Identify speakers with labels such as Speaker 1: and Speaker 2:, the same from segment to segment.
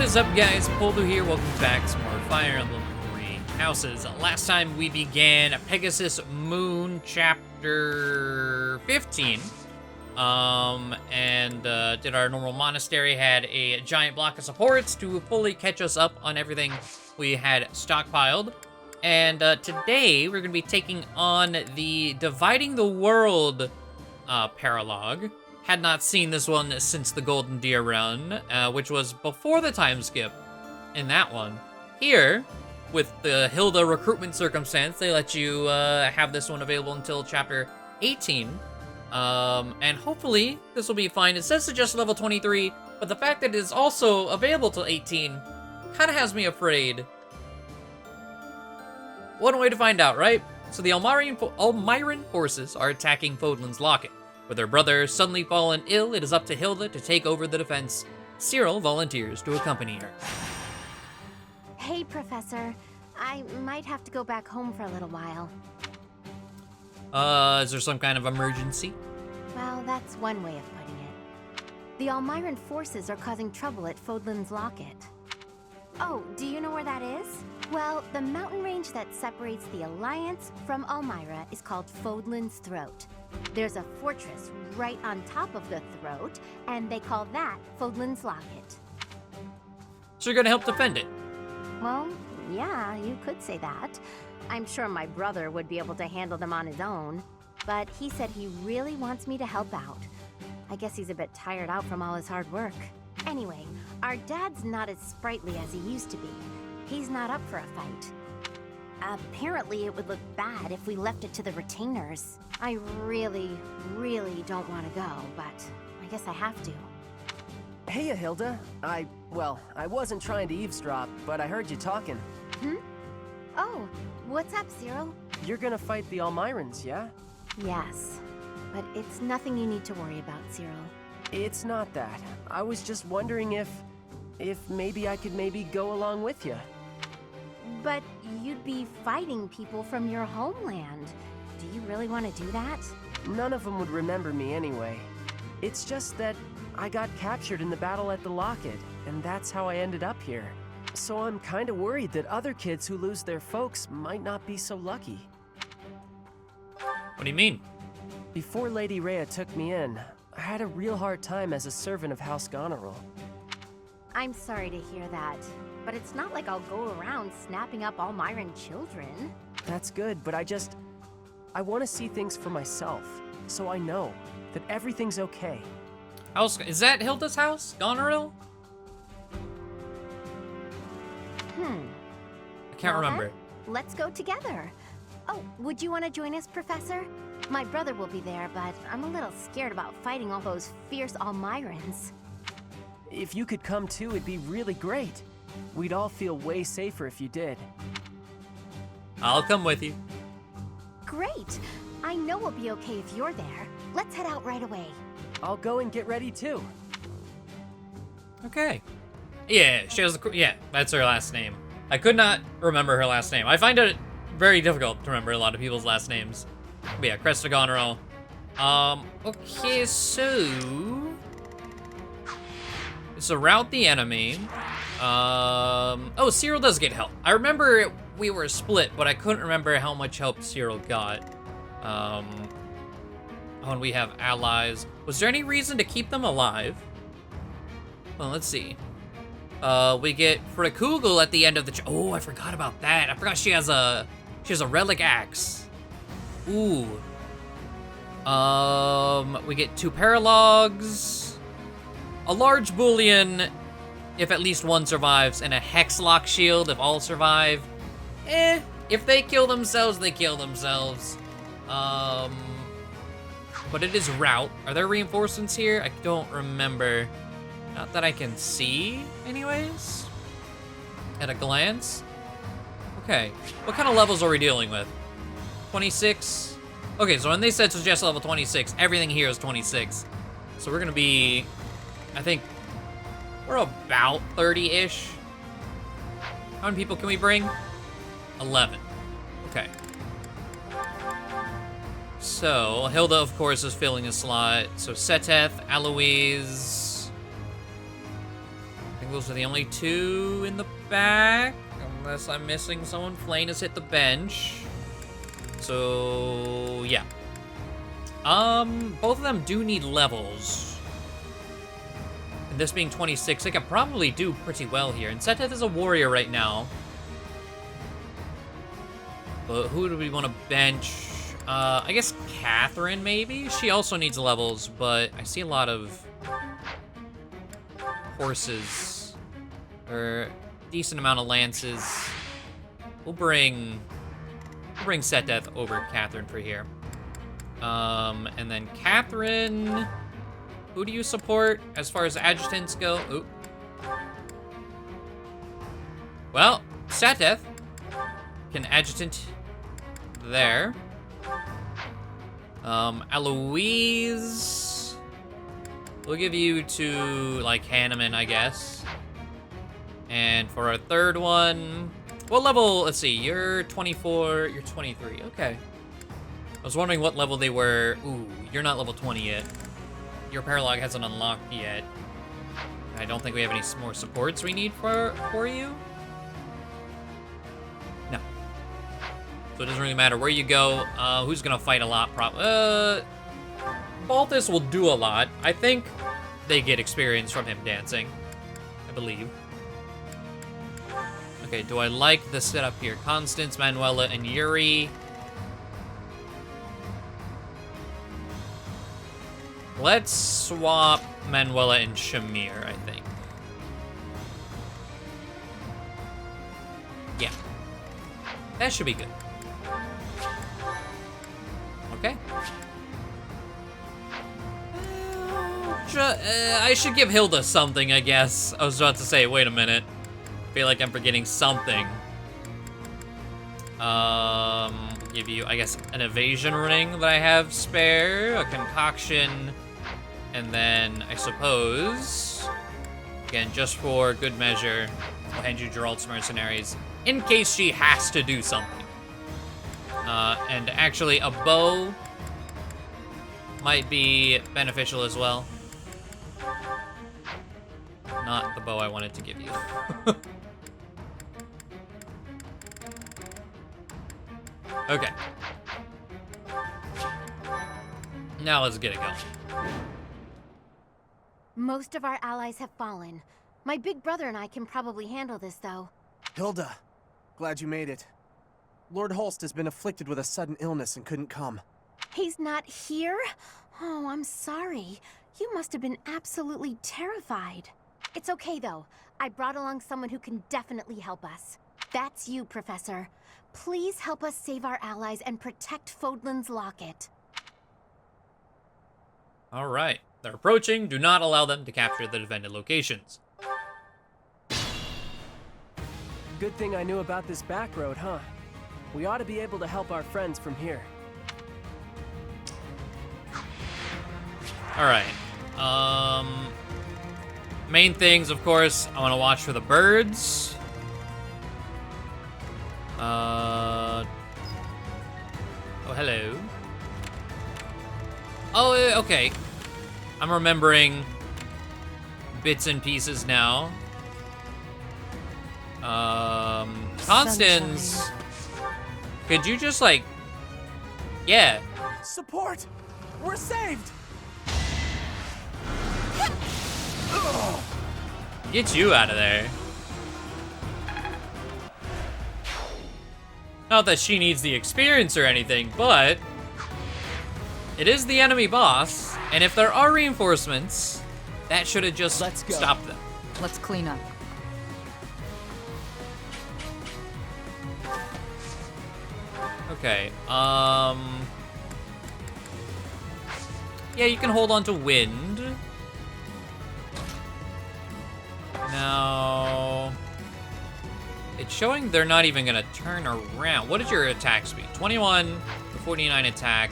Speaker 1: is up, guys? poledoo here. Welcome back to more Fire Emblem 3 Houses. Last time we began Pegasus Moon Chapter 15. Did our normal monastery, had a giant block of supports to fully catch us up on everything we had stockpiled. And today we're going to be taking on the Dividing the World Paralogue. Had not seen this one since the Golden Deer run, which was before the time skip in that one. Here, with the Hilda recruitment circumstance, they let you have this one available until chapter 18. And hopefully this will be fine. It says to just level 23, but the fact that it is also available till 18 kind of has me afraid. One way to find out, right? So the Almiran forces are attacking Fódlan's Locket. With her brother suddenly fallen ill, it is up to Hilda to take over the defense. Cyril volunteers to accompany her.
Speaker 2: Hey, Professor. I might have to go back home for a little while.
Speaker 1: Is there some kind of emergency?
Speaker 2: Well, that's one way of putting it. The Almiran forces are causing trouble at Fódlan's Locket. Oh, do you know where that is? Well, the mountain range that separates the Alliance from Almira is called Fódlan's Throat. There's a fortress right on top of the throat, and they call that Fódlan's Locket.
Speaker 1: So you're gonna help defend it?
Speaker 2: Well, yeah, you could say that. I'm sure my brother would be able to handle them on his own, but he said he really wants me to help out. I guess he's a bit tired out from all his hard work. Anyway, our dad's not as sprightly as he used to be. He's not up for a fight. Apparently, it would look bad if we left it to the retainers. I really don't want to go, but I guess I have to.
Speaker 3: Hey, Hilda. I wasn't trying to eavesdrop, but I heard you talking.
Speaker 2: Hmm? Oh, what's up, Cyril?
Speaker 3: You're gonna fight the Almirans, yeah?
Speaker 2: Yes, but it's nothing you need to worry about, Cyril.
Speaker 3: It's not that. I was just wondering if maybe I could go along with you.
Speaker 2: But you'd be fighting people from your homeland. Do you really want to do that?
Speaker 3: None of them would remember me anyway. It's just that I got captured in the battle at the Locket, and that's how I ended up here. So I'm kind of worried that other kids who lose their folks might not be so lucky.
Speaker 1: What do you mean?
Speaker 3: Before Lady Rhea took me in, I had a real hard time as a servant of House Goneril.
Speaker 2: I'm sorry to hear that, but it's not like I'll go around snapping up Almiran children.
Speaker 3: That's good, but I want to see things for myself, so I know that everything's okay.
Speaker 1: Is that Hilda's house? Goneril? I can't remember.
Speaker 2: Then, let's go together. Oh, would you want to join us, Professor? My brother will be there, but I'm a little scared about fighting all those fierce Almirans.
Speaker 3: If you could come too, it'd be really great. We'd all feel way safer if you did.
Speaker 1: I'll come with you.
Speaker 2: Great! I know we'll be okay if you're there. Let's head out right away.
Speaker 3: I'll go and get ready too.
Speaker 1: Okay. Yeah, she has that's her last name. I could not remember her last name. I find it very difficult to remember a lot of people's last names. But yeah, Cresta Goneril. Okay, so... surround the enemy. Oh, Cyril does get help. I remember we were split, but I couldn't remember how much help Cyril got. When we have allies. Was there any reason to keep them alive? Well, let's see. We get Frikugel at the end of the... oh, I forgot about that. I forgot she has a relic axe. Ooh. We get 2 Paralogues, a large Boolean if at least one survives, and a Hexlock shield if all survive. If they kill themselves, they kill themselves. But it is route. Are there reinforcements here? I don't remember. Not that I can see, anyways. At a glance. Okay. What kind of levels are we dealing with? 26? Okay, so when they said suggest level 26, everything here is 26. So we're gonna be, I think, we're about 30-ish. How many people can we bring? 11. Okay. So, Hilda, of course, is filling a slot. So, Seteth, Eloise. I think think those are the only two in the back. Unless I'm missing someone. Flame has hit the bench. So, yeah. Both of them do need levels. And this being 26, I could probably do pretty well here. And Seteth is a warrior right now. But who do we want to bench? I guess Catherine, maybe? She also needs levels, but I see a lot of horses. Or decent amount of lances. We'll bring Seteth over Catherine for here. And then Catherine, who do you support as far as adjutants go? Ooh. Well, Seteth can adjutant there. Eloise, we'll give you to, like, Hanneman, I guess. And for our third one, what level? Let's see, you're 24, you're 23. Okay. I was wondering what level they were. Ooh, you're not level 20 yet. Your Paralogue hasn't unlocked yet. I don't think we have any more supports we need for you. No. So it doesn't really matter where you go. Who's gonna fight a lot? Balthus will do a lot. I think they get experience from him dancing. I believe. Okay, do I like the setup here? Constance, Manuela, and Yuri. Let's swap Manuela and Shamir, I think. Yeah. That should be good. Okay. I should give Hilda something, I guess. I was about to say, wait a minute. I feel like I'm forgetting something. Give you, I guess, an evasion ring that I have spare, a concoction, and then I suppose, again, just for good measure, I'll hand you Gerald's mercenaries in case she has to do something. And actually, a bow might be beneficial as well. Not the bow I wanted to give you. Okay. Now let's get it going.
Speaker 2: Most of our allies have fallen. My big brother and I can probably handle this, though.
Speaker 3: Hilda, glad you made it. Lord Holst has been afflicted with a sudden illness and couldn't come.
Speaker 2: He's not here? Oh, I'm sorry. You must have been absolutely terrified. It's okay, though. I brought along someone who can definitely help us. That's you, Professor. Please help us save our allies and protect Fódlan's Locket.
Speaker 1: All right. They're approaching. Do not allow them to capture the defended locations.
Speaker 3: Good thing I knew about this back road, huh? We ought to be able to help our friends from here.
Speaker 1: All right. Main things, of course, I want to watch for the birds. Oh, hello. Oh, okay. I'm remembering bits and pieces now. Constance,
Speaker 2: Sunshine.
Speaker 1: could you just, like, yeah.
Speaker 3: Support! We're saved!
Speaker 1: Get you out of there. Not that she needs the experience or anything, but it is the enemy boss, and if there are reinforcements, that should have just stopped them.
Speaker 4: Let's clean up.
Speaker 1: Okay, yeah, you can hold on to wind. Now, it's showing they're not even gonna turn around. What is your attack speed? 21 to 49 attack.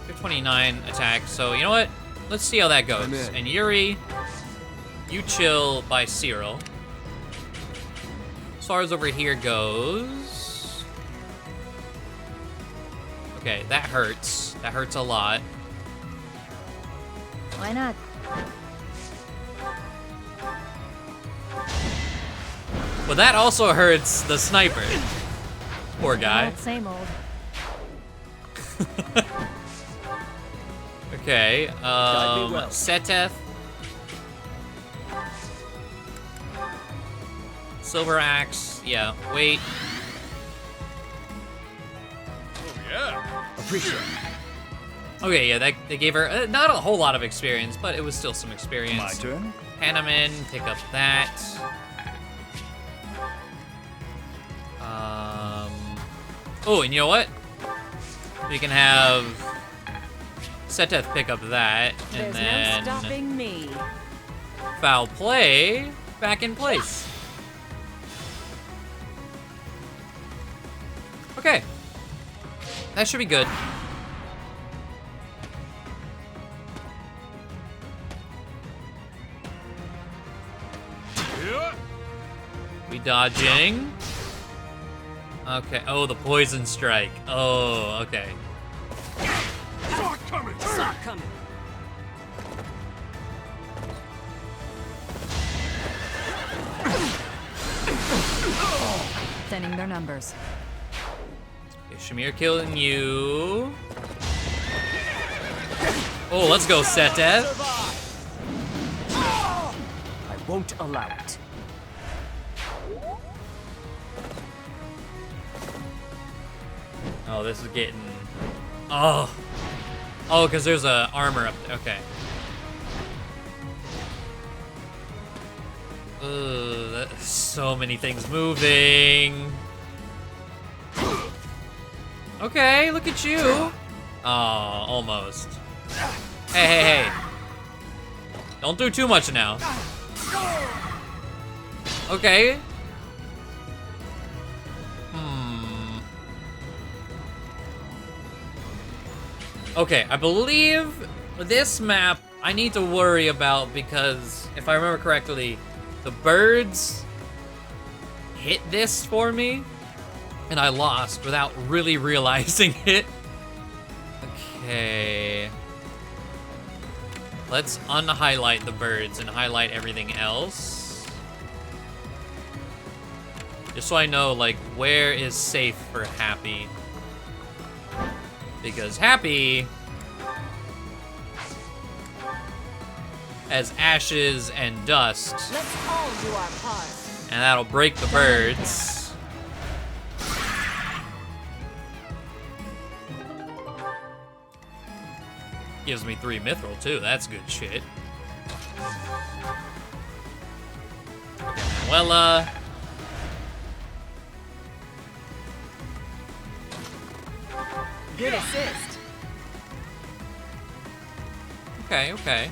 Speaker 1: You're 29 attack, so you know what? Let's see how that goes. And Yuri, you chill by Cyril. As far as over here goes... Okay, that hurts. That hurts a lot.
Speaker 4: Why not?
Speaker 1: But that also hurts the sniper. Poor guy.
Speaker 4: Same old.
Speaker 1: Okay, Seteth. Silver Axe, yeah, wait.
Speaker 5: Oh, yeah. Appreciate it.
Speaker 1: Okay, yeah, they gave her not a whole lot of experience, but it was still some experience.
Speaker 5: My turn.
Speaker 1: Hanneman, pick up that. Oh, and you know what? We can have Seteth pick up that, and
Speaker 4: There's
Speaker 1: then
Speaker 4: no stopping me.
Speaker 1: foul play back in place. Okay, that should be good.
Speaker 5: Yeah.
Speaker 1: We dodging. Okay. Oh, the poison strike. Oh, okay.
Speaker 5: Saw it coming.
Speaker 4: Saw it coming. Thinning their numbers.
Speaker 1: Okay, Shamir killing you. Oh, let's go, Seteth.
Speaker 3: I won't allow it.
Speaker 1: Oh, this is getting... Oh. Oh, because there's a armor up there. Okay. So many things moving. Okay, look at you. Oh, almost. Hey, hey, hey. Don't do too much now. Okay. Okay, I believe this map I need to worry about because if I remember correctly, the birds hit this for me and I lost without really realizing it. Okay. Let's unhighlight the birds and highlight everything else. Just so I know, like, where is safe for Happy. Because Happy has ashes and dust.
Speaker 4: Let's all do our part.
Speaker 1: And that'll break the birds. Gives me 3 mithril too, that's good shit. Okay, well,
Speaker 4: Good assist.
Speaker 1: okay, okay.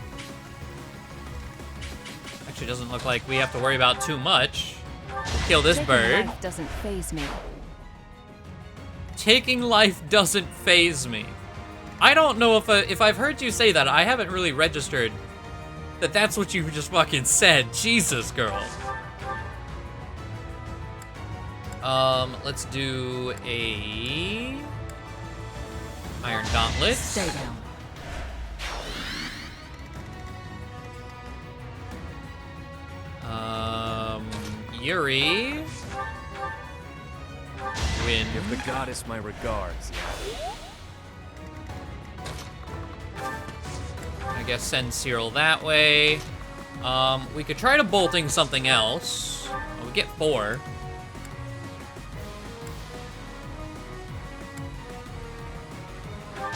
Speaker 1: Actually, doesn't look like we have to worry about too much. Kill this
Speaker 4: Taking
Speaker 1: bird.
Speaker 4: life doesn't faze me.
Speaker 1: Taking life doesn't faze me. I don't know if I've heard you say that. I haven't really registered that that's what you just fucking said. Jesus, girl. Let's do a Iron Gauntlet.
Speaker 4: Stay down.
Speaker 1: Yuri. Wind.
Speaker 5: Give the goddess my regards.
Speaker 1: I guess send Cyril that way. We could try to bolting something else. We get 4.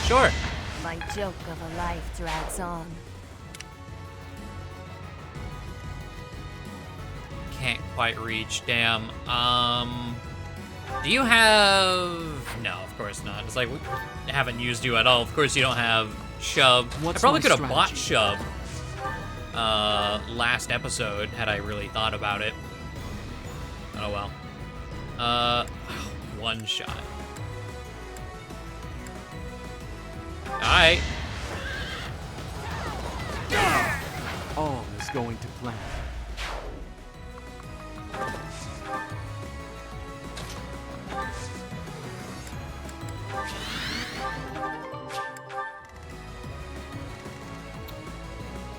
Speaker 1: Sure.
Speaker 2: My joke of a life drags on.
Speaker 1: Can't quite reach, damn. Do you have... No, of course not. It's like, we haven't used you at all. Of course you don't have Shove. I probably could have bought Shove last episode, had I really thought about it. Oh well. One shot. Alright.
Speaker 5: All is going to plan.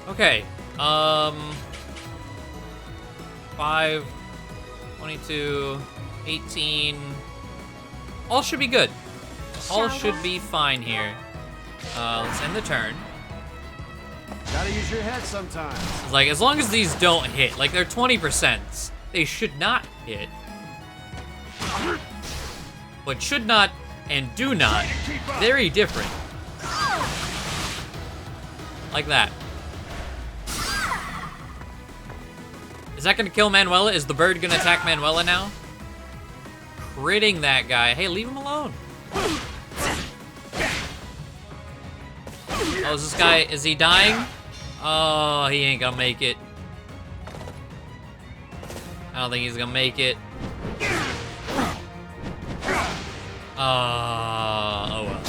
Speaker 1: Okay, 5. 22, 18. All should be good. All should be fine here. Let's end the turn.
Speaker 5: Gotta use your head sometimes.
Speaker 1: It's like, as long as these don't hit, like they're 20%, they should not hit. But should not and do not, very different. Like that. Is that gonna kill Manuela? Is the bird gonna attack Manuela now? Critting that guy. Hey, leave him alone. Oh, is this guy, is he dying? Oh, he ain't gonna make it. I don't think he's gonna make it. Oh well.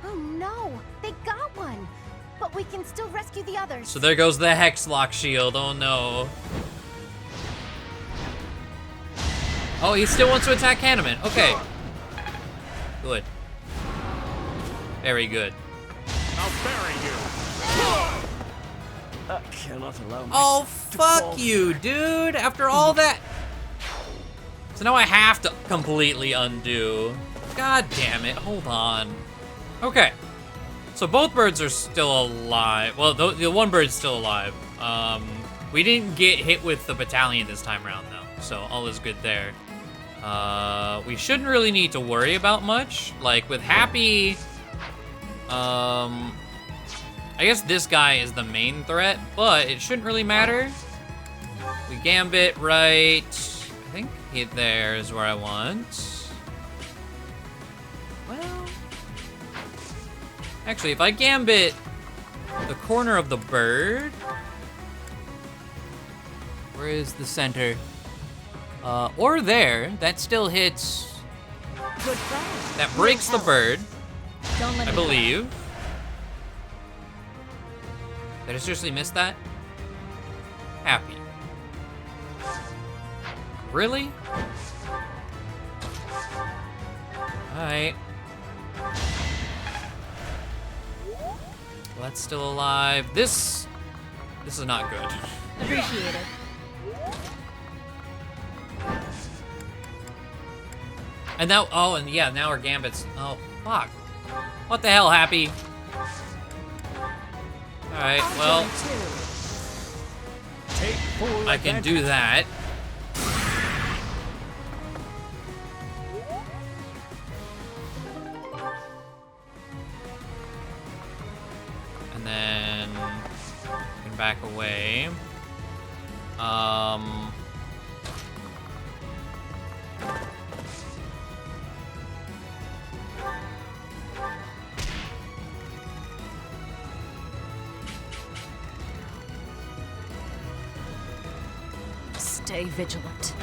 Speaker 2: Oh no, they got one. But we can still rescue the others.
Speaker 1: So there goes the Hex Lock shield, oh no. Oh, he still wants to attack Hanneman, okay. Good. Very good.
Speaker 5: I'll bury you.
Speaker 3: I cannot allow
Speaker 1: Oh,
Speaker 3: myself to
Speaker 1: fuck
Speaker 3: fall.
Speaker 1: you, dude. After all that. So now I have to completely undo. God damn it, hold on. Okay. So both birds are still alive. Well, the one bird's still alive. We didn't get hit with the battalion this time around, though. So all is good there. We shouldn't really need to worry about much. Like, with Happy... I guess this guy is the main threat, but it shouldn't really matter. We Gambit right. I think hit there is where I want. Well, actually, if I Gambit the corner of the bird, where is the center? Or there, that still hits.
Speaker 4: Good plan.
Speaker 1: That breaks the bird,
Speaker 4: Don't let
Speaker 1: I
Speaker 4: me go.
Speaker 1: believe. Did I seriously miss that? Happy. Really? Alright. Well, that's still alive. This is not good.
Speaker 4: Appreciate it.
Speaker 1: And now, oh, and yeah, now our Gambit's, oh, fuck. What the hell, Happy? Alright, well,
Speaker 5: Take full
Speaker 1: I can do that. And then we can back away.
Speaker 4: Stay vigilant.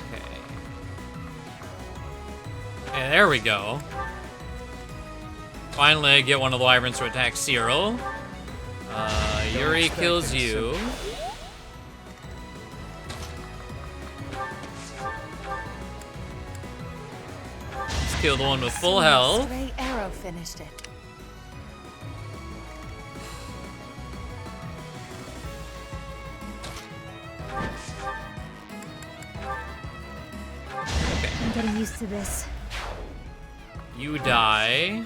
Speaker 1: Okay. Okay, there we go. Finally, I get one of the wyverns to attack Cyril. Yuri kills you. Let's kill the one with full health.
Speaker 4: Stray arrow finished it.
Speaker 2: I'm getting used to this.
Speaker 1: You die.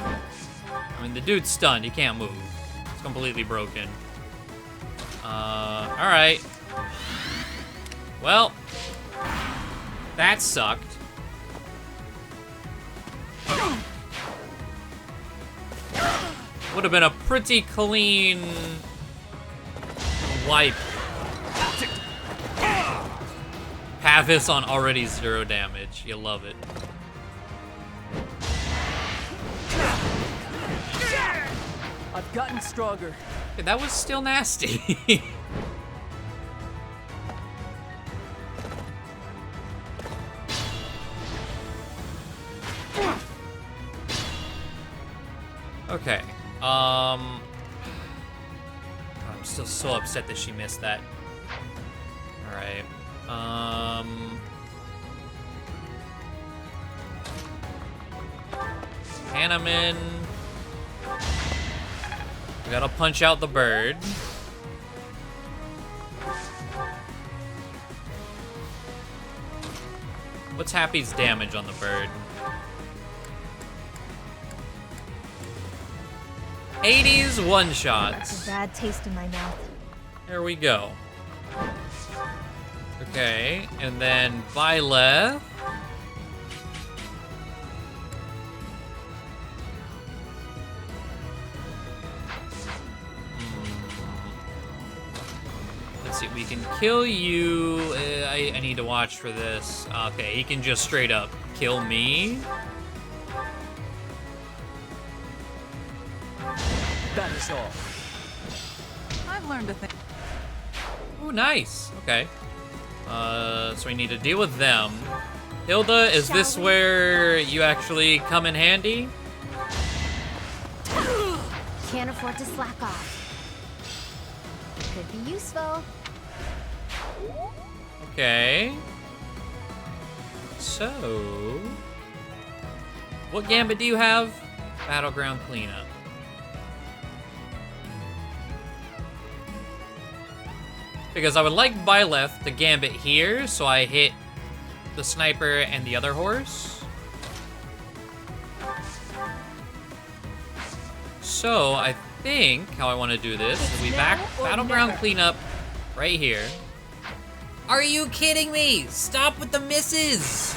Speaker 1: I mean, the dude's stunned. He can't move. It's completely broken. Alright. Well, that sucked. Would have been a pretty clean wipe. Pavis on already 0 damage. You love it.
Speaker 3: I've gotten stronger.
Speaker 1: Okay, that was still nasty. Okay. I'm still so upset that she missed that. All right. Hanneman. We gotta punch out the bird. What's Happy's damage on the bird? 80s one-shots.
Speaker 4: A bad taste in my mouth.
Speaker 1: There we go. Okay, and then Byleth. Let's see, we can kill you. I need to watch for this. Okay, he can just straight up kill me.
Speaker 3: That is all.
Speaker 4: I've learned a thing.
Speaker 1: Oh, nice. Okay. So we need to deal with them. Hilda, is
Speaker 2: Shall
Speaker 1: this
Speaker 2: we?
Speaker 1: where you actually come in handy?
Speaker 2: Can't afford to slack off. Could be useful.
Speaker 1: Okay. So, what gambit do you have? Battleground cleanup. Because I would like Byleth to gambit here, so I hit the sniper and the other horse. So I think how I want to do this is we back battleground cleanup right here. Are you kidding me? Stop with the misses!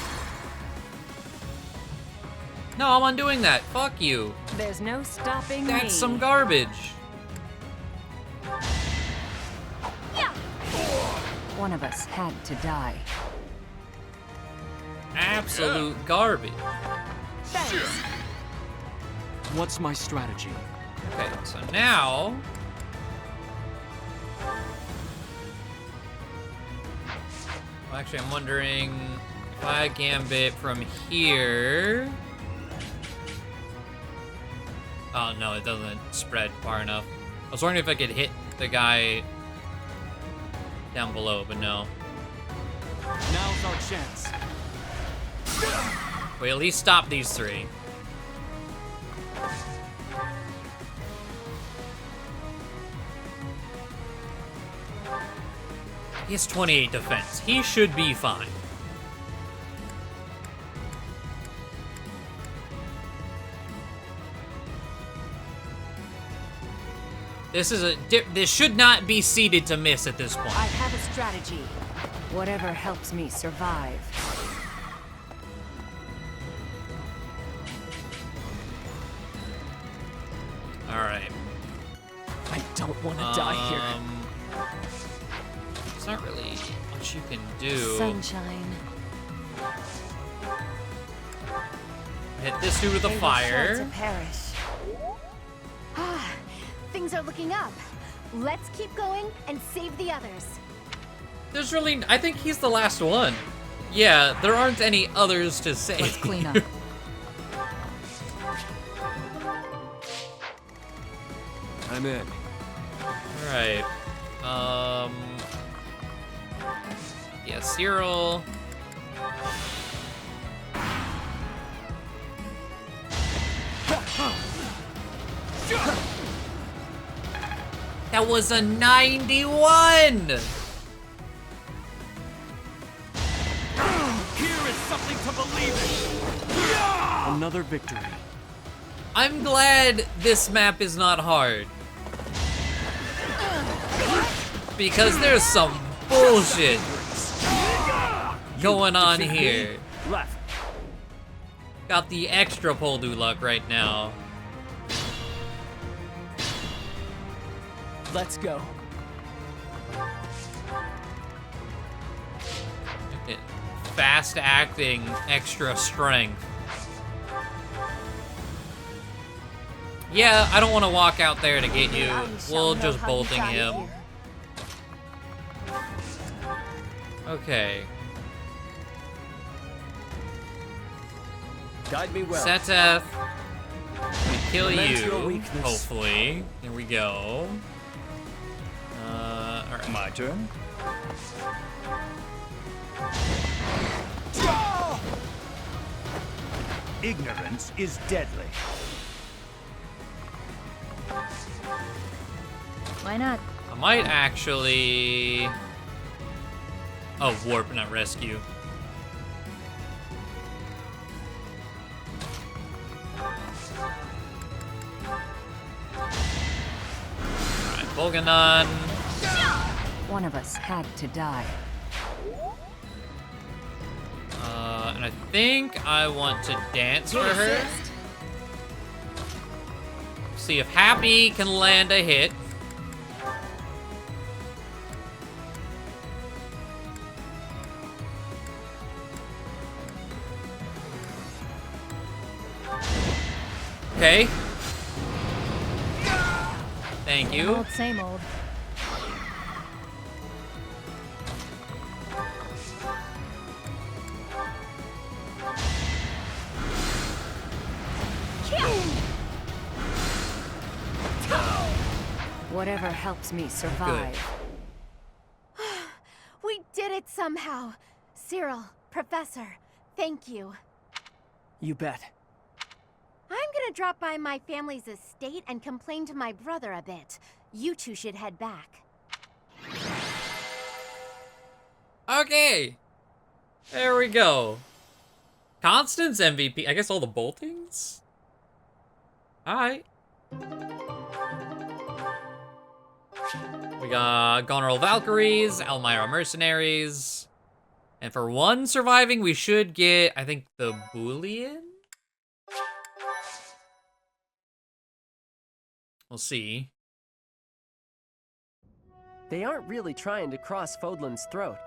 Speaker 1: No, I'm undoing that. Fuck you.
Speaker 4: There's no stopping me.
Speaker 1: That's some garbage.
Speaker 4: One of us had to die.
Speaker 1: Absolute garbage.
Speaker 3: What's my strategy?
Speaker 1: Okay, so now... Well, actually, I'm wondering if I gambit from here... Oh, no, it doesn't spread far enough. I was wondering if I could hit the guy down below, but no.
Speaker 3: Now's our chance.
Speaker 1: We at least stop these three. He has 28 defense. He should be fine. This should not be seeded to miss at this point.
Speaker 4: I have a strategy. Whatever helps me survive.
Speaker 1: All right.
Speaker 3: I don't want to die here.
Speaker 1: It's not really much you can do.
Speaker 4: Sunshine.
Speaker 1: Hit this dude with a
Speaker 2: They were
Speaker 1: fire.
Speaker 2: sure to perish. Ah, things are looking up. Let's keep going and save the others.
Speaker 1: There's really, I think he's the last one. Yeah, there aren't any others to save.
Speaker 4: Let's clean up.
Speaker 3: I'm in.
Speaker 1: All right. Yeah, Cyril. That was a 91!
Speaker 5: Here is something to believe in.
Speaker 3: Another victory.
Speaker 1: I'm glad this map is not hard. Because there's some bullshit going on here.
Speaker 3: Left.
Speaker 1: Got the extra poledoo luck right now.
Speaker 3: Let's go.
Speaker 1: Fast acting, extra strength. Yeah, I don't want to walk out there to get you.
Speaker 2: Now you shall
Speaker 1: We'll
Speaker 2: know
Speaker 1: just
Speaker 2: how you
Speaker 1: bolting
Speaker 2: got
Speaker 1: him.
Speaker 2: here.
Speaker 1: Okay.
Speaker 3: Guide me well.
Speaker 1: Seteth. We kill
Speaker 3: Lament your
Speaker 1: you.
Speaker 3: weakness.
Speaker 1: Hopefully. Here we go. Alright.
Speaker 5: My turn. Ignorance is deadly.
Speaker 4: Why not?
Speaker 1: I might actually... Oh, warp, not rescue. Alright, Volganon.
Speaker 4: One of us had to die.
Speaker 1: And I think I want to dance for her. See if Happy can land a hit. Okay. Thank you.
Speaker 4: Old, same old. Whatever helps me survive.
Speaker 2: We did it somehow. Cyril, Professor, thank you.
Speaker 3: You bet.
Speaker 2: I'm gonna drop by my family's estate and complain to my brother a bit. You two should head back.
Speaker 1: Okay. There we go. Constance MVP. I guess all the boltings? Alright. We got Goneril Valkyries, Elmira Mercenaries. And for one surviving, we should get, I think, the Boolean? We'll see.
Speaker 3: They aren't really trying to cross Fódlan's throat.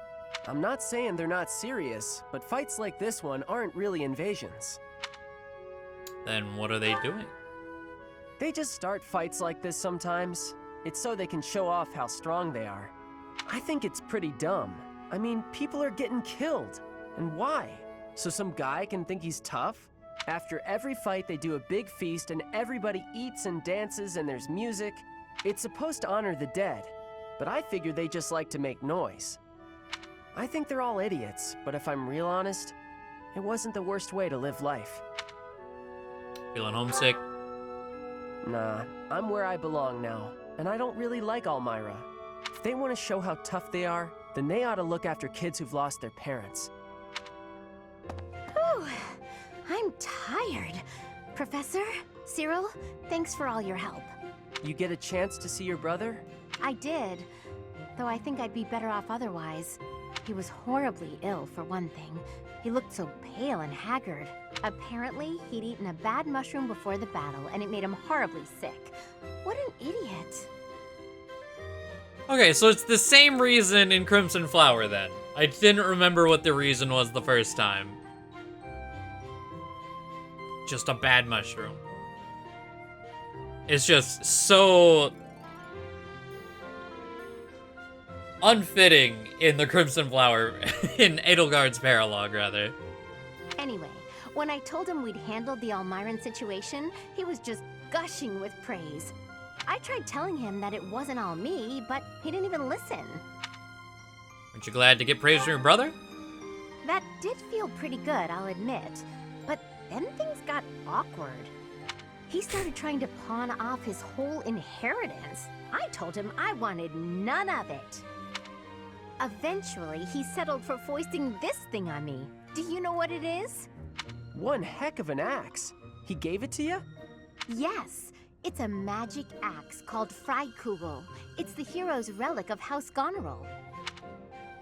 Speaker 3: I'm not saying they're not serious, but fights like this one aren't really invasions.
Speaker 1: Then what are they doing?
Speaker 3: They just start fights like this sometimes. It's so they can show off how strong they are. I think it's pretty dumb. I mean, people are getting killed. And why? So some guy can think he's tough? After every fight, they do a big feast and everybody eats and dances and there's music. It's supposed to honor the dead, but I figure they just like to make noise. I think they're all idiots, but if I'm real honest, it wasn't the worst way to live life.
Speaker 1: Feeling homesick?
Speaker 3: Nah, I'm where I belong now, and I don't really like Elmira. If they want to show how tough they are, then they ought to look after kids who've lost their parents.
Speaker 2: Whew, I'm tired. Professor, Cyril, thanks for all your help.
Speaker 3: You get a chance to see your brother?
Speaker 2: I did, though I think I'd be better off otherwise. He was horribly ill, for one thing. He looked so pale and haggard. Apparently, he'd eaten a bad mushroom before the battle, and it made him horribly sick. What an idiot.
Speaker 1: Okay, so it's the same reason in Crimson Flower then. I didn't remember what the reason was the first time. Just a bad mushroom. It's just so unfitting in the Crimson Flower, in Edelgard's Paralogue, rather.
Speaker 2: Anyway, when I told him we'd handled the Almiran situation, he was just gushing with praise. I tried telling him that it wasn't all me, but he didn't even listen.
Speaker 1: Aren't you glad to get praise from your brother?
Speaker 2: That did feel pretty good, I'll admit. But then things got awkward. He started trying to pawn off his whole inheritance. I told him I wanted none of it. Eventually, he settled for foisting this thing on me. Do you know what it is?
Speaker 3: One heck of an axe. He gave it to you?
Speaker 2: Yes, it's a magic axe called Freikugel. It's the hero's relic of House Goneril.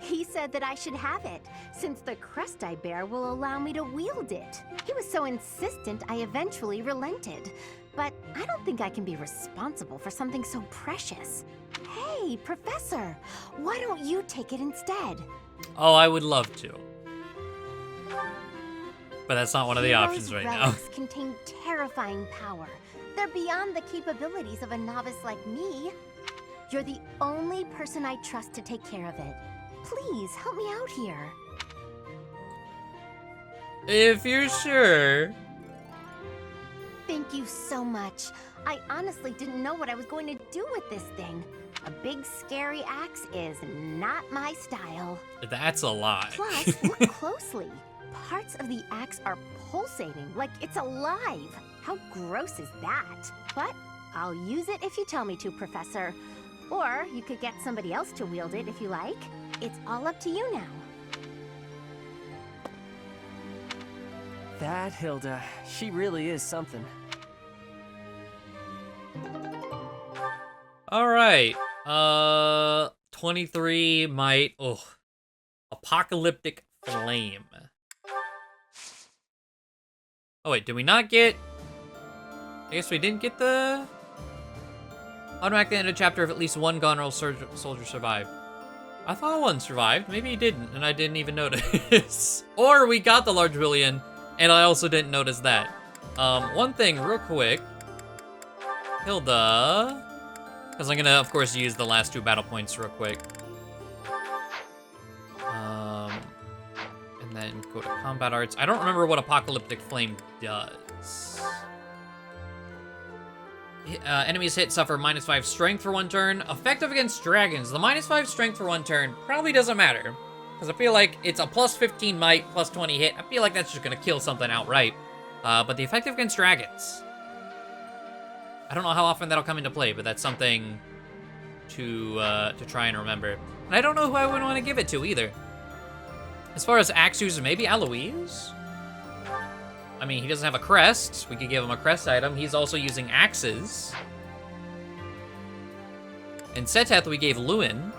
Speaker 2: He said that I should have it, since the crest I bear will allow me to wield it. He was so insistent, I eventually relented. But I don't think I can be responsible for something so precious. Hey, Professor, why don't you take it instead?
Speaker 1: Oh, I would love to. But that's not one of the options right now.
Speaker 2: Relics contain terrifying power. They're beyond the capabilities of a novice like me. You're the only person I trust to take care of it. Please, help me out here.
Speaker 1: If you're sure.
Speaker 2: Thank you so much. I honestly didn't know what I was going to do with this thing. A big, scary axe is not my style.
Speaker 1: That's a lie.
Speaker 2: Plus, look closely. Parts of the axe are pulsating, like it's alive. How gross is that? But I'll use it if you tell me to, Professor. Or you could get somebody else to wield it if you like. It's all up to you now.
Speaker 3: That Hilda, she really is something.
Speaker 1: All right. 23 might. Oh, apocalyptic flame. Oh wait, did we not get? I guess we didn't get the automatically end a chapter if at least one Gonrel soldier survived. I thought one survived. Maybe he didn't, and I didn't even notice. Or we got the large billion, and I also didn't notice that. One thing real quick. Hilda. Because I'm gonna, of course, use the last 2 battle points real quick. And then go to combat arts. I don't remember what Apocalyptic Flame does. Enemies hit suffer -5 strength for 1 turn. Effective against dragons. The -5 strength for 1 turn probably doesn't matter. Because I feel like it's a +15 might, +20 hit. I feel like that's just gonna kill something outright. But the effective against dragons. I don't know how often that'll come into play, but that's something to try and remember. And I don't know who I would want to give it to either. As far as axe users, maybe Eloise? I mean, he doesn't have a crest. We could give him a crest item. He's also using axes. And Seteth we gave Lewin.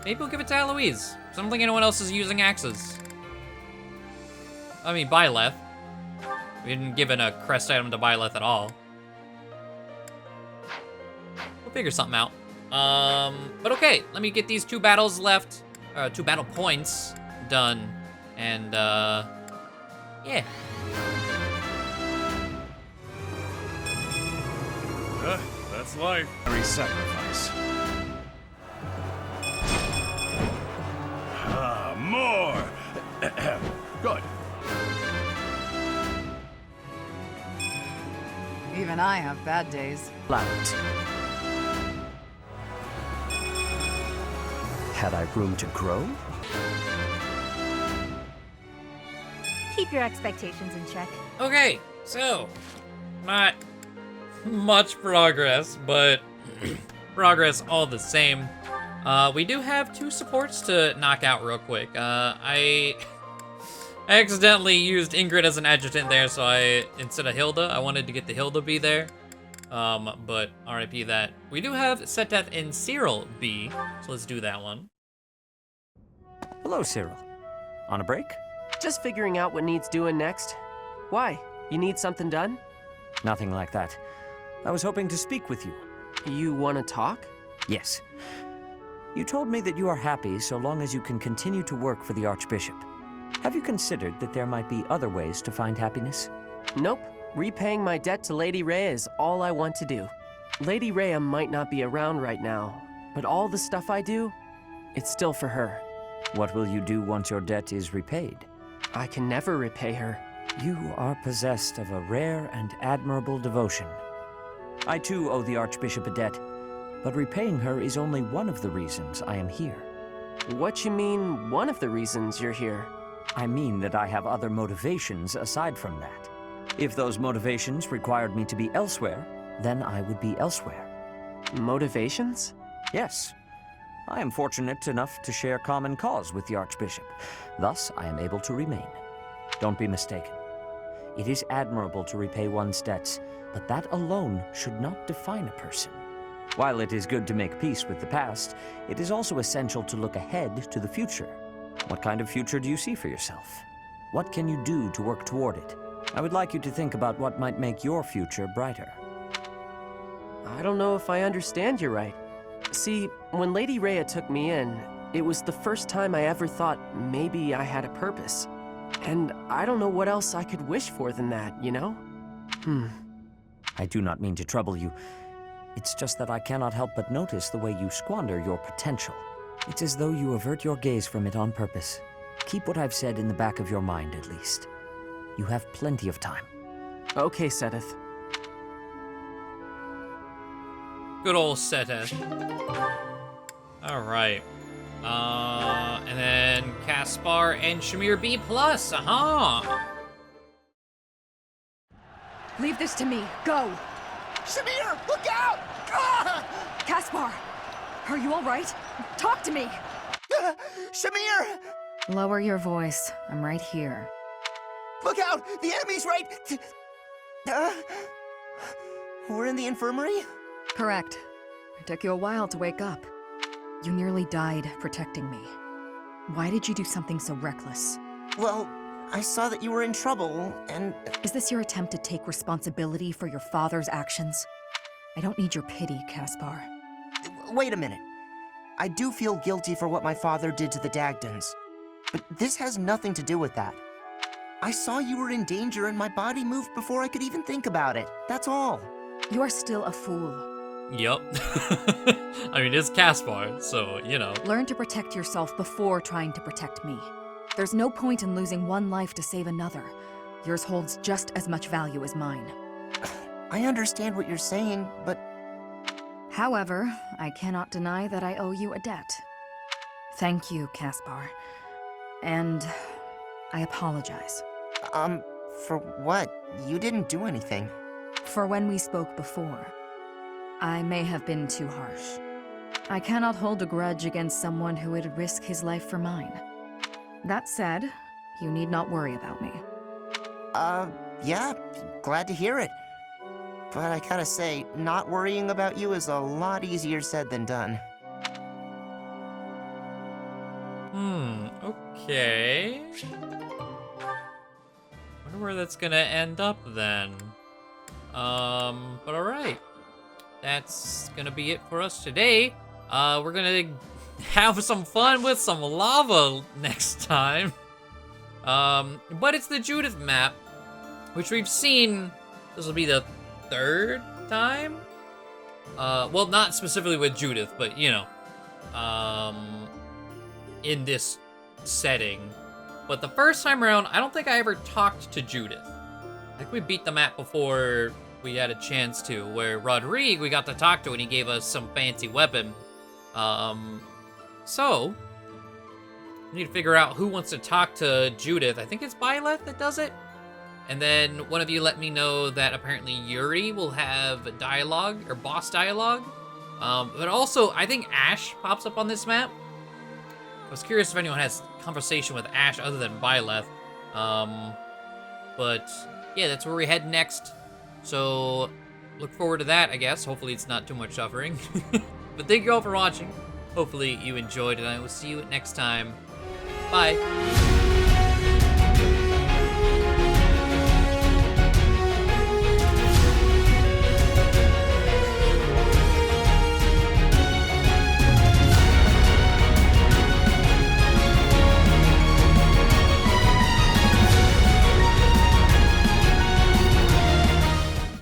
Speaker 1: Maybe we'll give it to Eloise. I don't think anyone else is using axes. I mean, Byleth. We didn't give in a crest item to Byleth at all. We'll figure something out. But okay, let me get these 2 battles left, 2 battle points done, and yeah.
Speaker 5: That's life. Every sacrifice. More. Good.
Speaker 4: Even I have bad days.
Speaker 3: Lout. Had I room to grow?
Speaker 2: Keep your expectations in check.
Speaker 1: Okay, so not much progress, but progress all the same. We do have 2 supports to knock out real quick. I accidentally used Ingrid as an adjutant there, so instead of Hilda, I wanted to get the Hilda B there. But RIP that. We do have Seteth and Cyril B, so let's do that one.
Speaker 6: Hello, Cyril. On a break?
Speaker 3: Just figuring out what needs doing next. Why? You need something done?
Speaker 6: Nothing like that. I was hoping to speak with you.
Speaker 3: You want to talk?
Speaker 6: Yes. You told me that you are happy so long as you can continue to work for the Archbishop. Have you considered that there might be other ways to find happiness?
Speaker 3: Nope. Repaying my debt to Lady Rhea is all I want to do. Lady Rhea might not be around right now, but all the stuff I do, it's still for her.
Speaker 6: What will you do once your debt is repaid?
Speaker 3: I can never repay her.
Speaker 6: You are possessed of a rare and admirable devotion. I too owe the Archbishop a debt, but repaying her is only one of the reasons I am here.
Speaker 3: What you mean, one of the reasons you're here?
Speaker 6: I mean that I have other motivations aside from that. If those motivations required me to be elsewhere, then I would be elsewhere.
Speaker 3: Motivations?
Speaker 6: Yes. I am fortunate enough to share common cause with the Archbishop. Thus, I am able to remain. Don't be mistaken. It is admirable to repay one's debts, but that alone should not define a person. While it is good to make peace with the past, it is also essential to look ahead to the future. What kind of future do you see for yourself? What can you do to work toward it? I would like you to think about what might make your future brighter.
Speaker 3: I don't know if I understand you right. See, when Lady Rhea took me in, it was the first time I ever thought maybe I had a purpose. And I don't know what else I could wish for than that, you know?
Speaker 6: I do not mean to trouble you. It's just that I cannot help but notice the way you squander your potential. It's as though you avert your gaze from it on purpose. Keep what I've said in the back of your mind, at least. You have plenty of time.
Speaker 3: Okay, Seteth.
Speaker 1: Good old Seteth. Alright. And then Caspar and Shamir B+. Aha!
Speaker 4: Leave this to me. Go!
Speaker 7: Shamir, look out! Ah!
Speaker 4: Caspar! Are you alright? Talk to me!
Speaker 7: Shamir!
Speaker 4: Lower your voice. I'm right here.
Speaker 7: Look out! The enemy's right... We're in the infirmary?
Speaker 4: Correct. It took you a while to wake up. You nearly died protecting me. Why did you do something so reckless?
Speaker 7: Well, I saw that you were in trouble, and...
Speaker 4: Is this your attempt to take responsibility for your father's actions? I don't need your pity, Caspar.
Speaker 7: Wait a minute. I do feel guilty for what my father did to the Dagdans. But this has nothing to do with that. I saw you were in danger and my body moved before I could even think about it. That's all.
Speaker 4: You are still a fool.
Speaker 1: Yup. I mean, it's Caspar, so, you know.
Speaker 4: Learn to protect yourself before trying to protect me. There's no point in losing one life to save another. Yours holds just as much value as mine.
Speaker 7: I understand what you're saying, but...
Speaker 4: However, I cannot deny that I owe you a debt. Thank you, Caspar. And I apologize.
Speaker 7: For what? You didn't do anything.
Speaker 4: For when we spoke before. I may have been too harsh. I cannot hold a grudge against someone who would risk his life for mine. That said, you need not worry about me.
Speaker 7: Yeah, glad to hear it. But I gotta say, not worrying about you is a lot easier said than done.
Speaker 1: Okay. Wonder where that's gonna end up then. But alright. That's gonna be it for us today. We're gonna have some fun with some lava next time. But it's the Judith map, which we've seen. This will be the third time? Well, not specifically with Judith, but, you know, in this setting. But the first time around, I don't think I ever talked to Judith. I think we beat the map before we had a chance to, where Rodrigue we got to talk to and he gave us some fancy weapon. So, we need to figure out who wants to talk to Judith. I think it's Byleth that does it. And then one of you let me know that apparently Yuri will have dialogue, or boss dialogue. But also, I think Ash pops up on this map. I was curious if anyone has conversation with Ash other than Byleth. But yeah, that's where we head next. So look forward to that, I guess. Hopefully it's not too much suffering. But thank you all for watching. Hopefully you enjoyed, and I will see you next time. Bye.